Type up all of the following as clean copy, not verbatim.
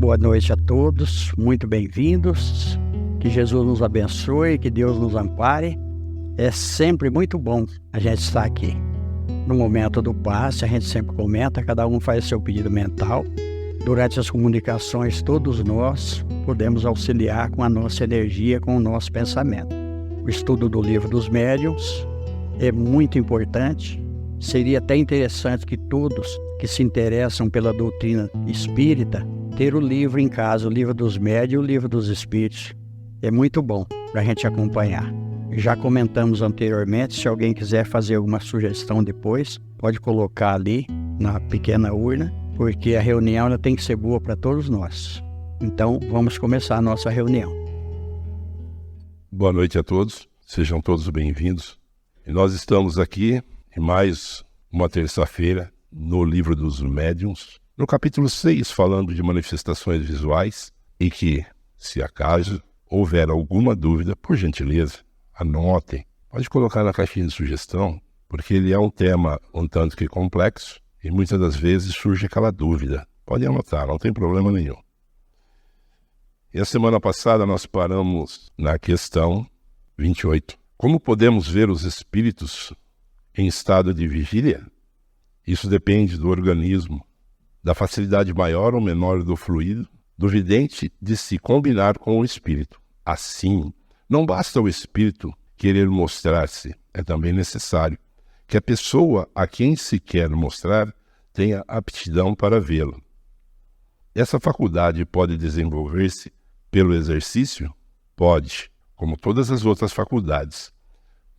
Boa noite a todos, muito bem-vindos. Que Jesus nos abençoe, que Deus nos ampare. É sempre muito bom a gente estar aqui. No momento do passe, a gente sempre comenta, cada um faz seu pedido mental. Durante as comunicações, todos nós podemos auxiliar com a nossa energia, com o nosso pensamento. O estudo do Livro dos Médiuns é muito importante. Seria até interessante que todos que se interessam pela doutrina espírita ter o livro em casa, o Livro dos Médiuns e o Livro dos Espíritos. É muito bom para a gente acompanhar. Já comentamos anteriormente, se alguém quiser fazer alguma sugestão depois, pode colocar ali na pequena urna, porque a reunião ela tem que ser boa para todos nós. Então, vamos começar a nossa reunião. Boa noite a todos, sejam todos bem-vindos. E nós estamos aqui em mais uma terça-feira no Livro dos Médiuns, no capítulo 6, falando de manifestações visuais, e que, se acaso houver alguma dúvida, por gentileza, anotem. Pode colocar na caixinha de sugestão, porque ele é um tema um tanto que complexo e muitas das vezes surge aquela dúvida. Pode anotar, não tem problema nenhum. E a semana passada nós paramos na questão 28. Como podemos ver os espíritos em estado de vigília? Isso depende do organismo, da facilidade maior ou menor do fluido, do vidente de se combinar com o espírito. Assim, não basta o espírito querer mostrar-se, é também necessário que a pessoa a quem se quer mostrar tenha aptidão para vê-lo. Essa faculdade pode desenvolver-se pelo exercício? Pode, como todas as outras faculdades,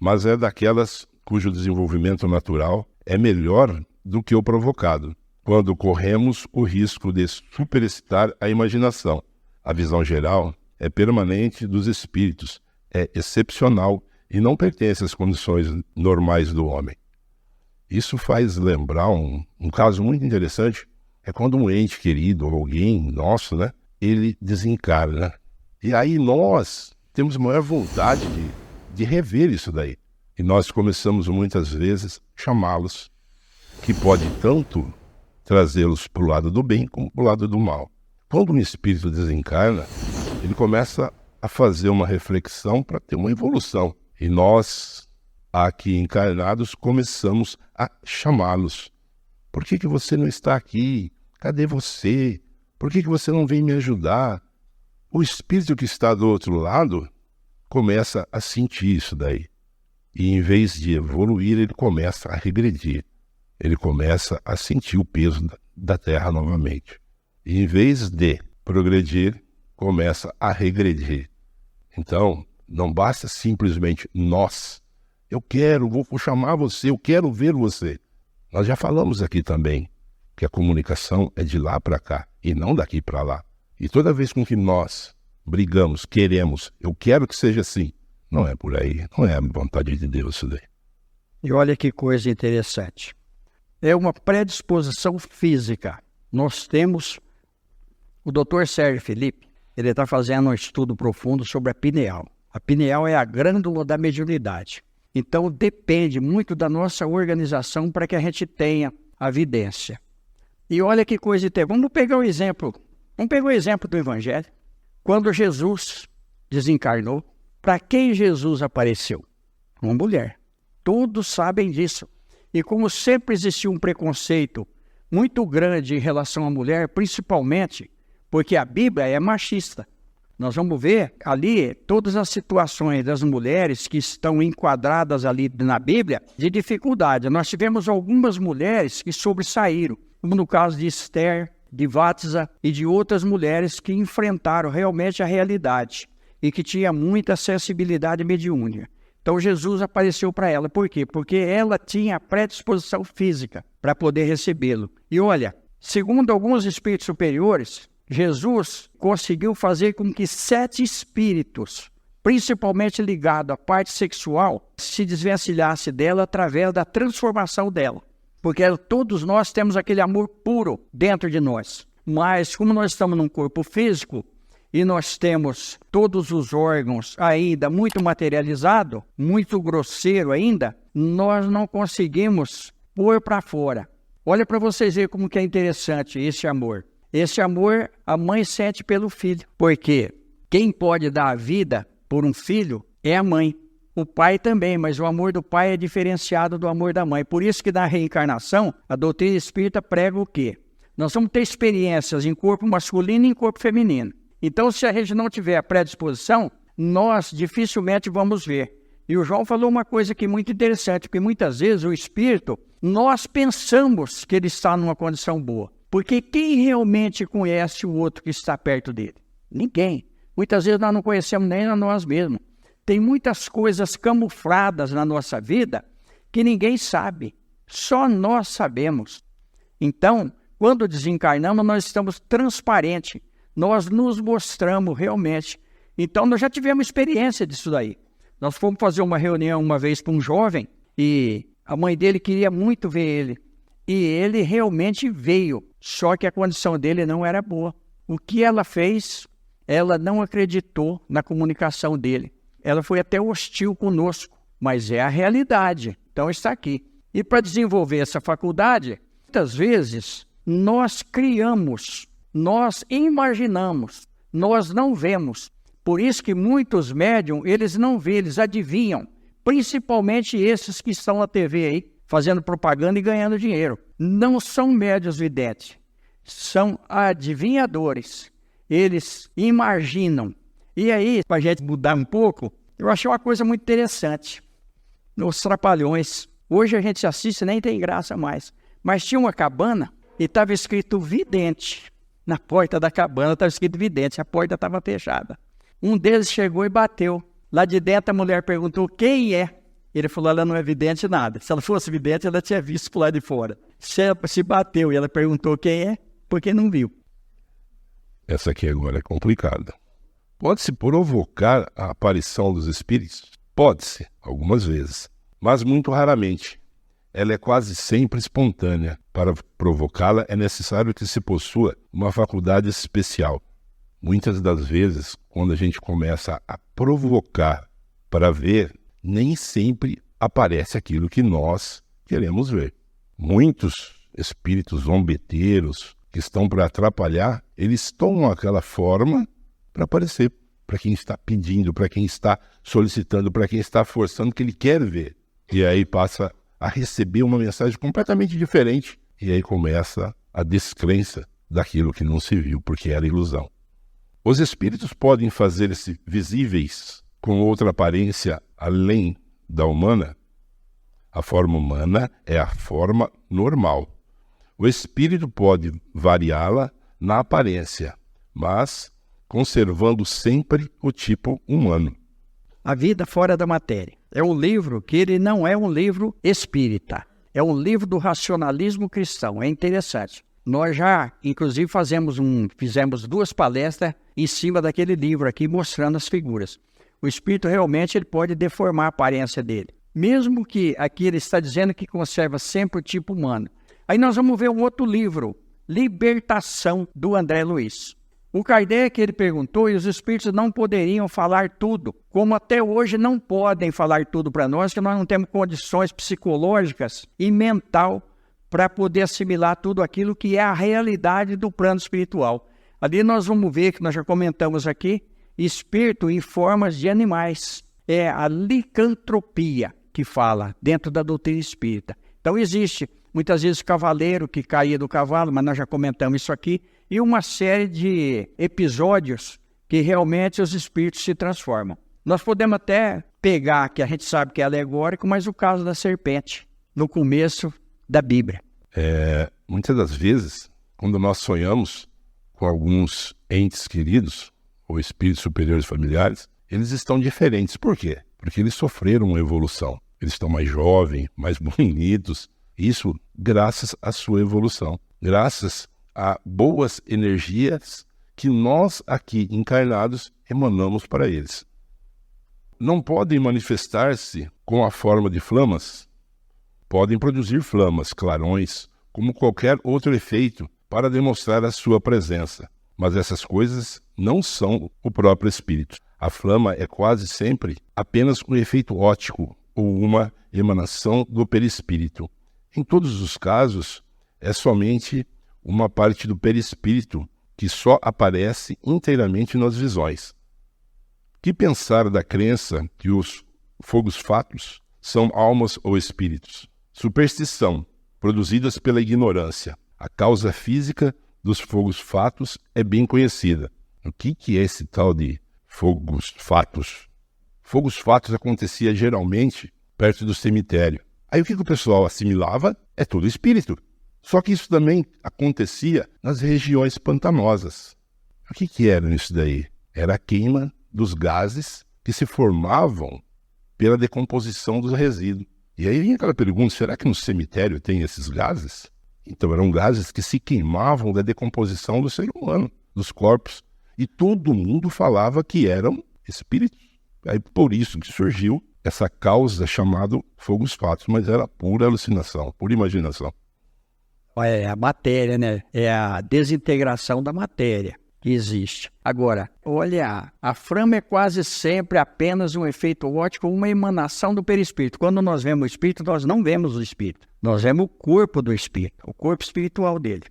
mas é daquelas cujo desenvolvimento natural é melhor do que o provocado, quando corremos o risco de superexcitar a imaginação. A visão geral é permanente dos espíritos, é excepcional e não pertence às condições normais do homem. Isso faz lembrar um caso muito interessante, é quando um ente querido ou alguém nosso, ele desencarna. E aí nós temos maior vontade de rever isso daí. E nós começamos muitas vezes a chamá-los, que pode tanto trazê-los para o lado do bem como para o lado do mal. Quando um espírito desencarna, ele começa a fazer uma reflexão para ter uma evolução. E nós, aqui encarnados, começamos a chamá-los. Por que você não está aqui? Cadê você? Por que você não vem me ajudar? O espírito que está do outro lado começa a sentir isso daí. E em vez de evoluir, ele começa a regredir. Ele começa a sentir o peso da Terra novamente. E em vez de progredir, começa a regredir. Então, não basta simplesmente nós. Vou chamar você, eu quero ver você. Nós já falamos aqui também que a comunicação é de lá para cá e não daqui para lá. E toda vez com que nós brigamos, queremos, eu quero que seja assim, não é por aí, não é a vontade de Deus isso daí. E olha que coisa interessante. É uma predisposição física. Nós temos o Dr. Sérgio Felipe, ele está fazendo um estudo profundo sobre a pineal. A pineal é a glândula da mediunidade. Então depende muito da nossa organização para que a gente tenha a vidência. E olha que coisa interessante. Vamos pegar o exemplo do Evangelho. Quando Jesus desencarnou, para quem Jesus apareceu? Uma mulher. Todos sabem disso. E como sempre existiu um preconceito muito grande em relação à mulher, principalmente porque a Bíblia é machista. Nós vamos ver ali todas as situações das mulheres que estão enquadradas ali na Bíblia de dificuldade. Nós tivemos algumas mulheres que sobressaíram, como no caso de Esther, de Vatsa e de outras mulheres que enfrentaram realmente a realidade e que tinha muita sensibilidade mediúnica. Então Jesus apareceu para ela. Por quê? Porque ela tinha predisposição física para poder recebê-lo. E olha, segundo alguns espíritos superiores, Jesus conseguiu fazer com que 7 espíritos, principalmente ligados à parte sexual, se desvencilhasse dela através da transformação dela. Porque todos nós temos aquele amor puro dentro de nós. Mas como nós estamos num corpo físico, e nós temos todos os órgãos ainda muito materializado, muito grosseiro ainda, nós não conseguimos pôr para fora. Olha para vocês verem como que é interessante esse amor. Esse amor a mãe sente pelo filho, porque quem pode dar a vida por um filho é a mãe. O pai também, mas o amor do pai é diferenciado do amor da mãe. Por isso que na reencarnação, a doutrina espírita prega o quê? Nós vamos ter experiências em corpo masculino e em corpo feminino. Então, se a gente não tiver a predisposição, nós dificilmente vamos ver. E o João falou uma coisa aqui muito interessante, porque muitas vezes o espírito, nós pensamos que ele está numa condição boa. Porque quem realmente conhece o outro que está perto dele? Ninguém. Muitas vezes nós não conhecemos nem a nós mesmos. Tem muitas coisas camufladas na nossa vida que ninguém sabe. Só nós sabemos. Então, quando desencarnamos, nós estamos transparentes. Nós nos mostramos realmente. Então, nós já tivemos experiência disso daí. Nós fomos fazer uma reunião uma vez com um jovem e a mãe dele queria muito ver ele. E ele realmente veio, só que a condição dele não era boa. O que ela fez? Ela não acreditou na comunicação dele. Ela foi até hostil conosco, mas é a realidade. Então está aqui. E para desenvolver essa faculdade, muitas vezes nós criamos, nós imaginamos, nós não vemos. Por isso que muitos médiums, eles não veem, eles adivinham. Principalmente esses que estão na TV aí, fazendo propaganda e ganhando dinheiro. Não são médiuns videntes, são adivinhadores. Eles imaginam. E aí, para a gente mudar um pouco, eu achei uma coisa muito interessante. Nos Trapalhões, hoje a gente assiste e nem tem graça mais. Mas tinha uma cabana e estava escrito vidente. Na porta da cabana estava escrito vidente, a porta estava fechada. Um deles chegou e bateu. Lá de dentro a mulher perguntou quem é. Ele falou, ela não é vidente nada. Se ela fosse vidente, ela tinha visto por lá de fora. Se bateu e ela perguntou quem é, porque não viu. Essa aqui agora é complicada. Pode-se provocar a aparição dos espíritos? Pode-se, algumas vezes, mas muito raramente. Ela é quase sempre espontânea. Para provocá-la é necessário que se possua uma faculdade especial. Muitas das vezes, quando a gente começa a provocar para ver, nem sempre aparece aquilo que nós queremos ver. Muitos espíritos zombeteiros que estão para atrapalhar, eles tomam aquela forma para aparecer, para quem está pedindo, para quem está solicitando, para quem está forçando, que ele quer ver. E aí passa a receber uma mensagem completamente diferente. E aí começa a descrença daquilo que não se viu, porque era ilusão. Os espíritos podem fazer-se visíveis com outra aparência além da humana? A forma humana é a forma normal. O espírito pode variá-la na aparência, mas conservando sempre o tipo humano. A Vida Fora da Matéria é um livro que ele não é um livro espírita, é um livro do racionalismo cristão, é interessante. Nós já, inclusive, fizemos 2 palestras em cima daquele livro aqui, mostrando as figuras. O espírito realmente ele pode deformar a aparência dele. Mesmo que aqui ele está dizendo que conserva sempre o tipo humano. Aí nós vamos ver um outro livro, Libertação, do André Luiz. O Kardec ele perguntou e os espíritos não poderiam falar tudo, como até hoje não podem falar tudo para nós, que nós não temos condições psicológicas e mental para poder assimilar tudo aquilo que é a realidade do plano espiritual. Ali nós vamos ver, que nós já comentamos aqui, espírito em formas de animais. É a licantropia que fala dentro da doutrina espírita. Então existe muitas vezes cavaleiro que caía do cavalo, mas nós já comentamos isso aqui, e uma série de episódios que realmente os espíritos se transformam. Nós podemos até pegar, que a gente sabe que é alegórico, mas o caso da serpente, no começo da Bíblia. Muitas das vezes, quando nós sonhamos com alguns entes queridos, ou espíritos superiores familiares, eles estão diferentes. Por quê? Porque eles sofreram uma evolução. Eles estão mais jovens, mais bonitos. Isso graças à sua evolução. Graças a boas energias que nós aqui encarnados emanamos para eles. Não podem manifestar-se com a forma de flamas. Podem produzir flamas, clarões, como qualquer outro efeito para demonstrar a sua presença. Mas essas coisas não são o próprio espírito. A flama é quase sempre apenas um efeito óptico ou uma emanação do perispírito. Em todos os casos, é somente uma parte do perispírito que só aparece inteiramente nas visões. Que pensar da crença que os fogos fatos são almas ou espíritos? Superstição, produzidas pela ignorância. A causa física dos fogos fatos é bem conhecida. O que é esse tal de fogos fatos? Fogos fatos acontecia geralmente perto do cemitério. Aí o que o pessoal assimilava? É tudo espírito. Só que isso também acontecia nas regiões pantanosas. O que era isso daí? Era a queima dos gases que se formavam pela decomposição dos resíduos. E aí vinha aquela pergunta, será que no cemitério tem esses gases? Então eram gases que se queimavam da decomposição do ser humano, dos corpos. E todo mundo falava que eram espíritos. Aí por isso que surgiu essa causa chamada fogos fatos, mas era pura alucinação, pura imaginação. É a matéria, né? É a desintegração da matéria que existe. Agora, olha, a frama é quase sempre apenas um efeito óptico, uma emanação do perispírito. Quando nós vemos o espírito, nós não vemos o espírito. Nós vemos o corpo do espírito, o corpo espiritual dele.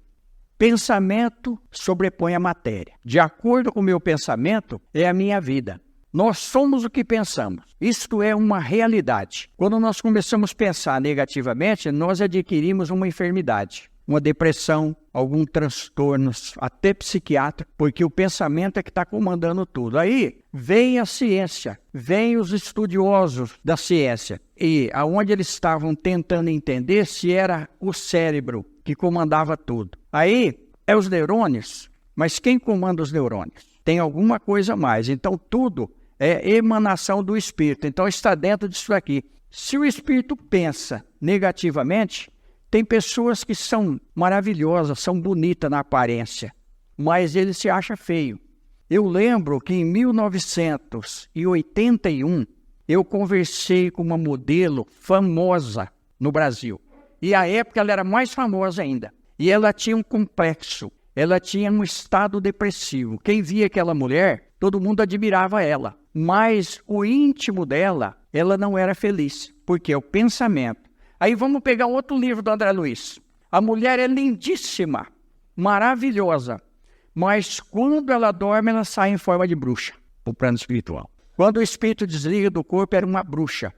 Pensamento sobrepõe a matéria. De acordo com o meu pensamento, é a minha vida. Nós somos o que pensamos. Isto é uma realidade. Quando nós começamos a pensar negativamente, nós adquirimos uma enfermidade, uma depressão, algum transtorno, até psiquiátrico, porque o pensamento é que está comandando tudo. Aí vem a ciência, vem os estudiosos da ciência, e aonde eles estavam tentando entender se era o cérebro que comandava tudo. Aí é os neurônios, mas quem comanda os neurônios? Tem alguma coisa a mais. Então tudo é emanação do espírito. Então está dentro disso aqui. Se o espírito pensa negativamente, tem pessoas que são maravilhosas, são bonitas na aparência, mas ele se acha feio. Eu lembro que em 1981, eu conversei com uma modelo famosa no Brasil. E à época ela era mais famosa ainda. E ela tinha um complexo, ela tinha um estado depressivo. Quem via aquela mulher, todo mundo admirava ela. Mas o íntimo dela, ela não era feliz, porque é o pensamento. Aí vamos pegar outro livro do André Luiz. A mulher é lindíssima, maravilhosa, mas quando ela dorme, ela sai em forma de bruxa, o plano espiritual. Quando o espírito desliga do corpo, era uma bruxa,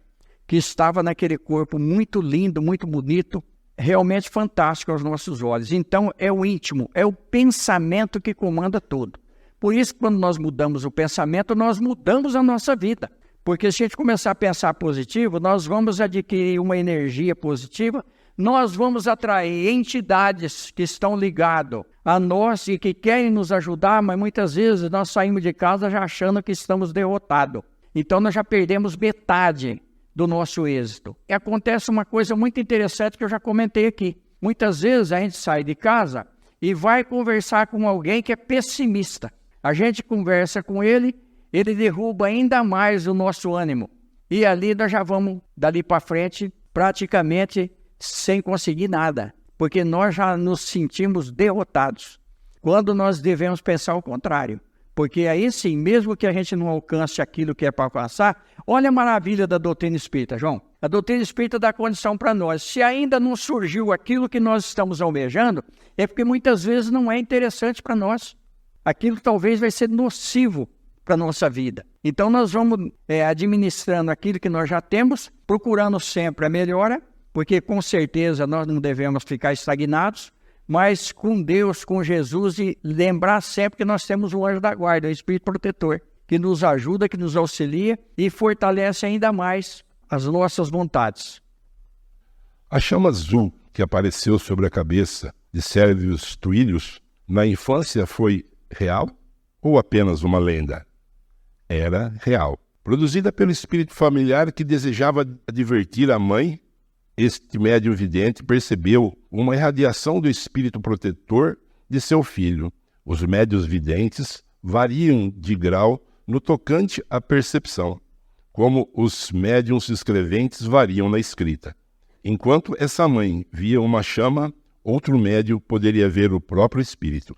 que estava naquele corpo muito lindo, muito bonito, realmente fantástico aos nossos olhos. Então, é o íntimo, é o pensamento que comanda tudo. Por isso, quando nós mudamos o pensamento, nós mudamos a nossa vida. Porque se a gente começar a pensar positivo, nós vamos adquirir uma energia positiva, nós vamos atrair entidades que estão ligadas a nós e que querem nos ajudar, mas muitas vezes nós saímos de casa já achando que estamos derrotados. Então nós já perdemos metade do nosso êxito. E acontece uma coisa muito interessante que eu já comentei aqui. Muitas vezes a gente sai de casa e vai conversar com alguém que é pessimista. A gente conversa com ele derruba ainda mais o nosso ânimo. E ali nós já vamos, dali para frente, praticamente sem conseguir nada. Porque nós já nos sentimos derrotados. Quando nós devemos pensar o contrário. Porque aí sim, mesmo que a gente não alcance aquilo que é para alcançar, olha a maravilha da doutrina espírita, João. A doutrina espírita dá condição para nós. Se ainda não surgiu aquilo que nós estamos almejando, é porque muitas vezes não é interessante para nós. Aquilo talvez vai ser nocivo para a nossa vida. Então nós vamos administrando aquilo que nós já temos, procurando sempre a melhora, porque com certeza nós não devemos ficar estagnados, mas com Deus, com Jesus, e lembrar sempre que nós temos o anjo da guarda, o Espírito protetor, que nos ajuda, que nos auxilia e fortalece ainda mais as nossas vontades. A chama azul que apareceu sobre a cabeça de Sérvios Tuílios na infância foi real ou apenas uma lenda? Era real. Produzida pelo espírito familiar que desejava advertir a mãe, este médium vidente percebeu uma irradiação do espírito protetor de seu filho. Os médiuns videntes variam de grau no tocante à percepção, como os médiuns escreventes variam na escrita. Enquanto essa mãe via uma chama, outro médium poderia ver o próprio espírito.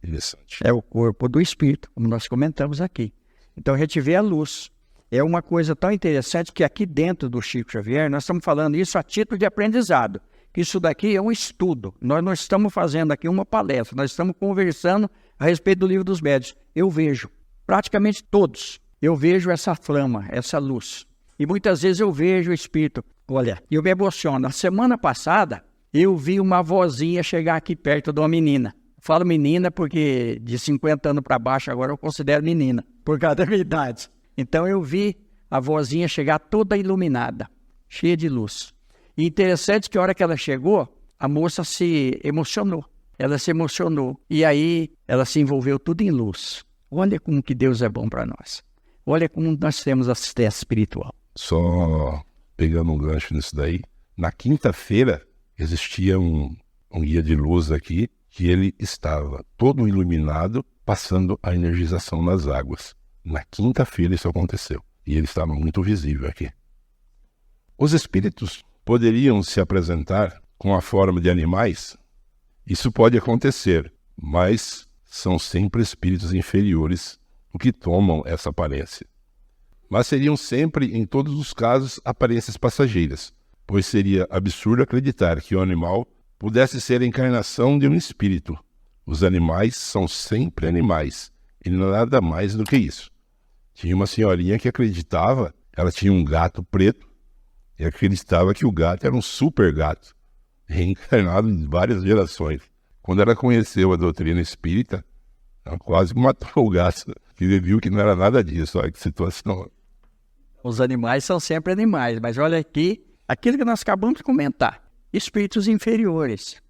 Interessante. É o corpo do espírito, como nós comentamos aqui. Então a gente vê a luz. É uma coisa tão interessante que aqui dentro do Chico Xavier, nós estamos falando isso a título de aprendizado, que isso daqui é um estudo. Nós não estamos fazendo aqui uma palestra, nós estamos conversando a respeito do Livro dos Médiuns. Eu vejo, praticamente todos, eu vejo essa flama, essa luz. E muitas vezes eu vejo o espírito. Olha, eu me emociono. Na semana passada, eu vi uma vozinha chegar aqui perto de uma menina. Falo menina porque de 50 anos para baixo agora eu considero menina, por causa da minha idade. Então eu vi a vozinha chegar toda iluminada, cheia de luz. E interessante que a hora que ela chegou, a moça se emocionou. Ela se emocionou. E aí ela se envolveu tudo em luz. Olha como que Deus é bom para nós. Olha como nós temos assistência espiritual. Só pegando um gancho nisso daí, na quinta-feira existia um guia de luz aqui, que ele estava todo iluminado, passando a energização nas águas. Na quinta-feira isso aconteceu. E ele estava muito visível aqui. Os espíritos poderiam se apresentar com a forma de animais? Isso pode acontecer, mas são sempre espíritos inferiores o que tomam essa aparência. Mas seriam sempre, em todos os casos, aparências passageiras, pois seria absurdo acreditar que o animal pudesse ser a encarnação de um espírito. Os animais são sempre animais, e nada mais do que isso. Tinha uma senhorinha que acreditava, ela tinha um gato preto, e acreditava que o gato era um super gato, reencarnado em várias gerações. Quando ela conheceu a doutrina espírita, ela quase matou o gato, que viu que não era nada disso. Olha que situação. Os animais são sempre animais, mas olha aqui, aquilo que nós acabamos de comentar, espíritos inferiores.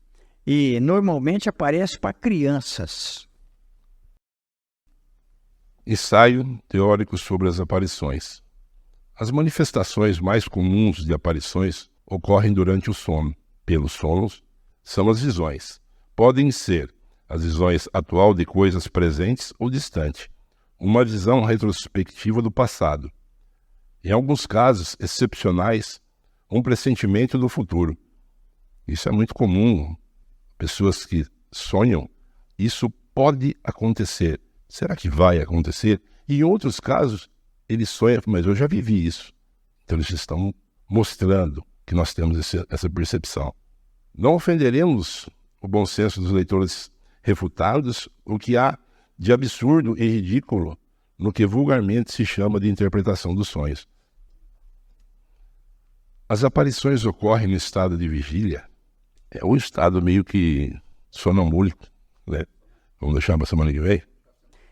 E normalmente aparece para crianças. Ensaio teórico sobre as aparições. As manifestações mais comuns de aparições ocorrem durante o sono. Pelos sonos, são as visões. Podem ser as visões atual de coisas presentes ou distantes, uma visão retrospectiva do passado. Em alguns casos excepcionais, um pressentimento do futuro. Isso é muito comum. Pessoas que sonham, isso pode acontecer. Será que vai acontecer? E em outros casos, ele sonha, mas eu já vivi isso. Então eles estão mostrando que nós temos essa percepção. Não ofenderemos o bom senso dos leitores refutados, o que há de absurdo e ridículo no que vulgarmente se chama de interpretação dos sonhos. As aparições ocorrem no estado de vigília, é um estado meio que sonambúlico, né? Vamos deixar para a semana que vem?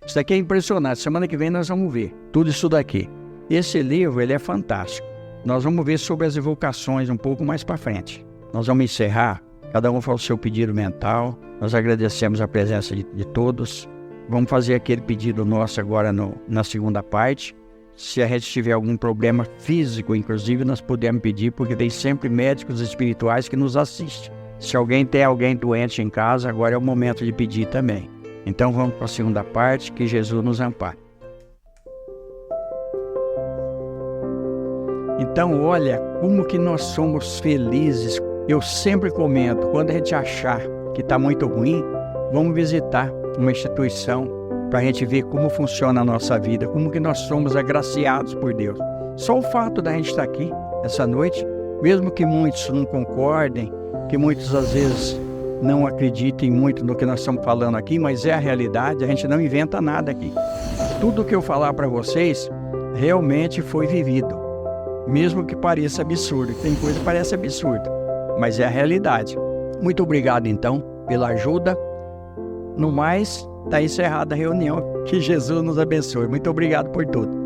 Isso daqui é impressionante. Semana que vem nós vamos ver tudo isso daqui. Esse livro, ele é fantástico. Nós vamos ver sobre as evocações um pouco mais para frente. Nós vamos encerrar. Cada um faz o seu pedido mental. Nós agradecemos a presença de todos. Vamos fazer aquele pedido nosso agora na segunda parte. Se a gente tiver algum problema físico, inclusive, nós podemos pedir, porque tem sempre médicos espirituais que nos assistem. Se alguém tem alguém doente em casa, agora é o momento de pedir também. Então vamos para a segunda parte, que Jesus nos ampare. Então olha como que nós somos felizes. Eu sempre comento, quando a gente achar que está muito ruim, vamos visitar uma instituição para a gente ver como funciona a nossa vida, como que nós somos agraciados por Deus. Só o fato da gente estar aqui essa noite, mesmo que muitos não concordem, que muitos às vezes não acreditem muito no que nós estamos falando aqui, mas é a realidade, a gente não inventa nada aqui. Tudo que eu falar para vocês realmente foi vivido, mesmo que pareça absurdo. Tem coisa que parece absurda, mas é a realidade. Muito obrigado então pela ajuda. No mais, está encerrada a reunião. Que Jesus nos abençoe. Muito obrigado por tudo.